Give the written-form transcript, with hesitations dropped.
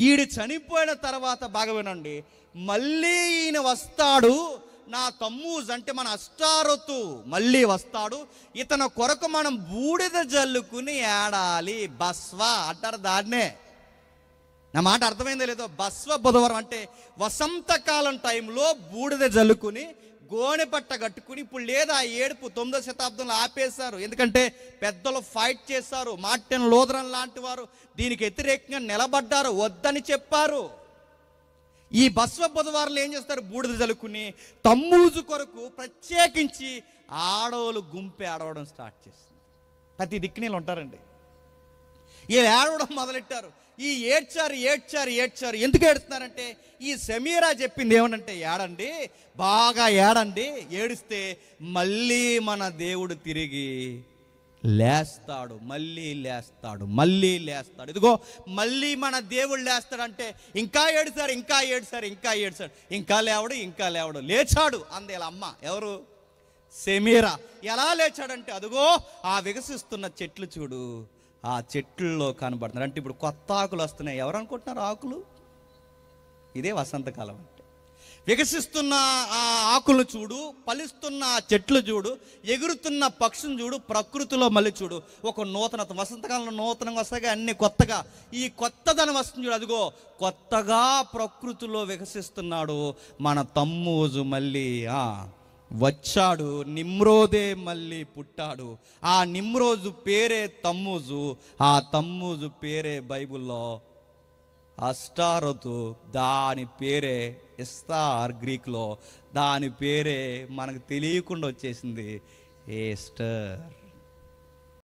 ఈడు చనిపోయిన తర్వాత బాగా వినండి, మళ్ళీ ఈయన వస్తాడు, నా తమ్మూజ్ అంటే మన అష్టారొతు మళ్ళీ వస్తాడు, ఇతని కొరకు మనం బూడిద జల్లుకుని ఏడాలి. బస్వ అంటారు దాన్నే. నా మాట అర్థమైందో లేదో? బస్వ బుధవారం అంటే వసంతకాలం టైంలో బూడిద జల్లుకుని గోనె పట్ట కట్టుకుని. ఇప్పుడు లేదా ఆ ఏడుపు 9వ శతాబ్దంలో ఆపేశారు, ఎందుకంటే పెద్దలు ఫైట్ చేశారు. మార్టిన్ లూథరన్ లాంటి వారు దీనికి వ్యతిరేకంగా నిలబడ్డారు, వద్దని చెప్పారు. ఈ బస్వ బుధవారంలో ఏం చేస్తారు? బూడిద జల్లుకుని తమ్మూజు కొరకు ప్రత్యేకించి ఆడవాళ్ళు గుంపే ఆడవడం స్టార్ట్ చేస్తుంది. ప్రతి దిక్కునీళ్ళు ఉంటారండి. వీళ్ళు ఏడవడం మొదలెట్టారు. ఈ ఏడ్చారు ఏడ్చారు ఏడ్చారు. ఎందుకు ఏడుస్తున్నారంటే ఈ సమీరా చెప్పింది ఏమనంటే, ఏడండి, బాగా ఏడండి, ఏడిస్తే మళ్ళీ మన దేవుడు తిరిగి లేస్తాడు, మళ్ళీ లేస్తాడు, మళ్ళీ లేస్తాడు. ఇదిగో మళ్ళీ మన దేవుడు లేస్తాడంటే ఇంకా ఏడుసారు, ఇంకా ఏడుసారు, ఇంకా ఏడుసాడు, ఇంకా లేవడు, ఇంకా లేవడు. లేచాడు అంది వీళ్ళ అమ్మ. ఎవరు? సమీరా. ఎలా లేచాడంటే అదిగో ఆ వికసిస్తున్న చెట్లు చూడు, ఆ చెట్లలో కనబడుతున్నారు. అంటే ఇప్పుడు కొత్త ఆకులు వస్తున్నాయి. ఎవరు అనుకుంటున్నారు ఆకులు? ఇదే వసంతకాలం అంటే. వికసిస్తున్న ఆ ఆకులు చూడు, ఫలిస్తున్న ఆ చెట్లు చూడు, ఎగురుతున్న పక్షులను చూడు, ప్రకృతిలో మళ్ళీ చూడు ఒక నూతనత. వసంతకాలంలో నూతనంగా వస్తాయి అన్ని కొత్తగా. ఈ కొత్తదనం వస్తుంది చూడు, అదిగో కొత్తగా ప్రకృతిలో వికసిస్తున్నాడు మన తమ్మూజు. మళ్ళీ వచ్చాడు. నిమ్రోదే మళ్ళీ పుట్టాడు. ఆ నిమ్రోజు పేరే తమ్మూజు. ఆ తమ్మూజు పేరే బైబిల్లో అష్టారొతు. దాని పేరే ఇస్తార్ గ్రీక్లో. దాని పేరే మనకు తెలియకుండా వచ్చేసింది ఈస్టర్.